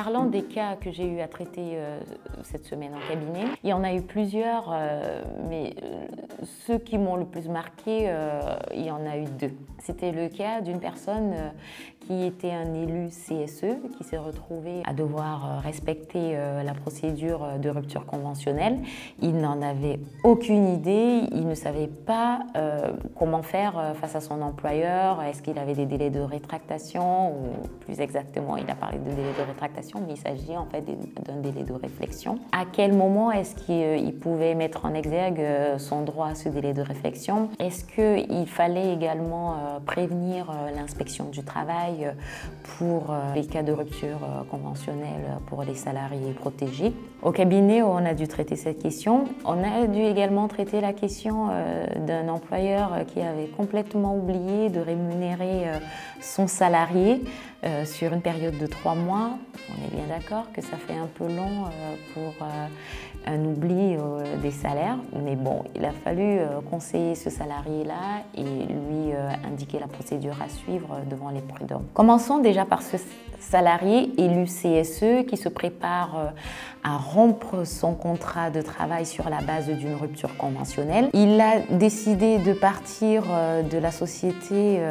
Parlant des cas que j'ai eu à traiter cette semaine en cabinet, il y en a eu plusieurs, mais ceux qui m'ont le plus marqué, il y en a eu deux. C'était le cas d'une personne qui était un élu CSE, qui s'est retrouvé à devoir respecter la procédure de rupture conventionnelle. Il n'en avait aucune idée, il ne savait pas comment faire face à son employeur. Est-ce qu'il avait des délais de rétractation, ou plus exactement, il a parlé de délai de rétractation, mais il s'agit en fait d'un délai de réflexion. À quel moment est-ce qu'il pouvait mettre en exergue son droit à ce délai de réflexion? Est-ce qu'il fallait également prévenir l'inspection du travail pour les cas de rupture conventionnelle pour les salariés protégés? Au cabinet, on a dû traiter cette question. On a dû également traiter la question d'un employeur qui avait complètement oublié de rémunérer son salarié sur une période de 3 mois. On est bien d'accord que ça fait un peu long pour un oubli des salaires, mais bon, il a fallu conseiller ce salarié-là et lui indiquer la procédure à suivre devant les prud'hommes. Commençons déjà par ce salarié élu CSE qui se prépare à rompre son contrat de travail sur la base d'une rupture conventionnelle. Il a décidé de partir de la société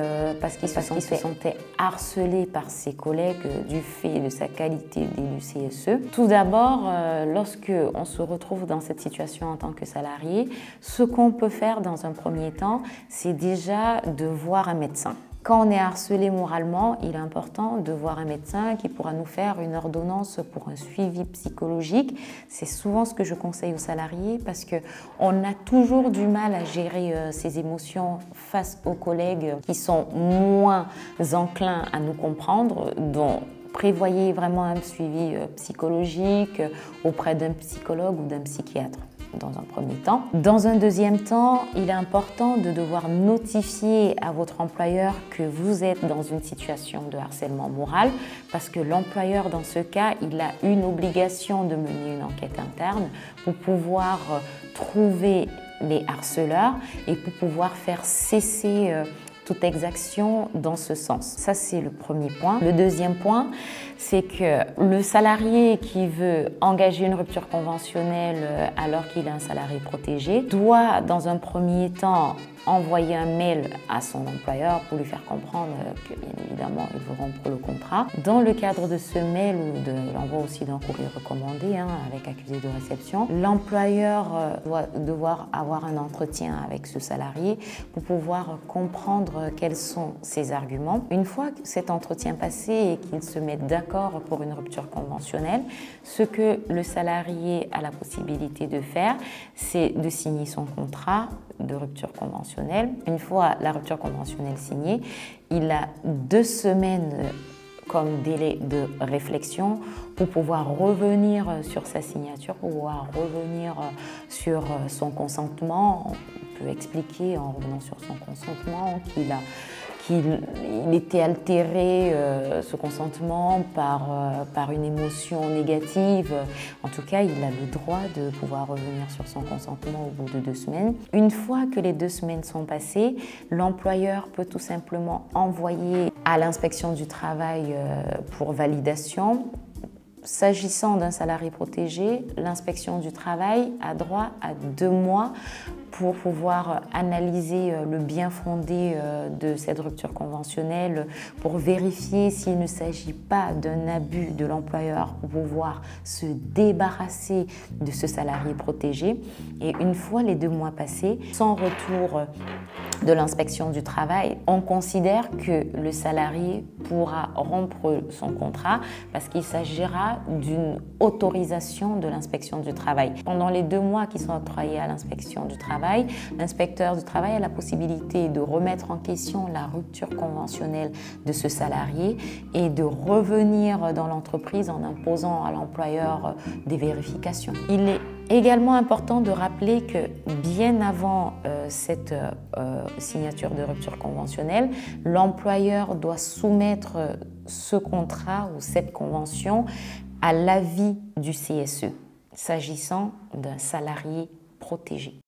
parce qu'il se sentait harcelé par ses collègues du fait de sa qualité d'élu CSE. Tout d'abord, lorsque on se retrouve dans cette situation en tant que salarié, ce qu'on peut faire dans un premier temps, c'est déjà de voir un médecin. Quand on est harcelé moralement, il est important de voir un médecin qui pourra nous faire une ordonnance pour un suivi psychologique. C'est souvent ce que je conseille aux salariés parce qu'on a toujours du mal à gérer ses émotions face aux collègues qui sont moins enclins à nous comprendre. Donc, prévoyez vraiment un suivi psychologique auprès d'un psychologue ou d'un psychiatre dans un premier temps. Dans un deuxième temps, il est important de devoir notifier à votre employeur que vous êtes dans une situation de harcèlement moral parce que l'employeur, dans ce cas, il a une obligation de mener une enquête interne pour pouvoir trouver les harceleurs et pour pouvoir faire cesser toute exaction dans ce sens. Ça, c'est le premier point. Le deuxième point, c'est que le salarié qui veut engager une rupture conventionnelle alors qu'il est un salarié protégé doit, dans un premier temps, envoyer un mail à son employeur pour lui faire comprendre que, bien évidemment, il veut rompre le contrat. Dans le cadre de ce mail ou de l'envoi aussi d'un courrier recommandé avec accusé de réception, l'employeur doit devoir avoir un entretien avec ce salarié pour pouvoir comprendre quels sont ses arguments. Une fois que cet entretien passé et qu'ils se mettent d'accord pour une rupture conventionnelle, ce que le salarié a la possibilité de faire, c'est de signer son contrat de rupture conventionnelle. Une fois la rupture conventionnelle signée, il a 2 semaines comme délai de réflexion pour pouvoir revenir sur sa signature, pour pouvoir revenir sur son consentement. On peut expliquer en revenant sur son consentement qu'il était altéré, ce consentement, par une émotion négative. En tout cas, il a le droit de pouvoir revenir sur son consentement au bout de 2 semaines. Une fois que les 2 semaines sont passées, l'employeur peut tout simplement envoyer à l'inspection du travail pour validation. S'agissant d'un salarié protégé, l'inspection du travail a droit à 2 mois pour pouvoir analyser le bien fondé de cette rupture conventionnelle, pour vérifier s'il ne s'agit pas d'un abus de l'employeur, pour pouvoir se débarrasser de ce salarié protégé. Et une fois les 2 mois passés, sans retour de l'inspection du travail, on considère que le salarié pourra rompre son contrat parce qu'il s'agira d'une autorisation de l'inspection du travail. Pendant les 2 mois qui sont octroyés à l'inspection du travail, l'inspecteur du travail a la possibilité de remettre en question la rupture conventionnelle de ce salarié et de revenir dans l'entreprise en imposant à l'employeur des vérifications. Il est également important de rappeler que bien avant cette signature de rupture conventionnelle, l'employeur doit soumettre ce contrat ou cette convention à l'avis du CSE, s'agissant d'un salarié protégé.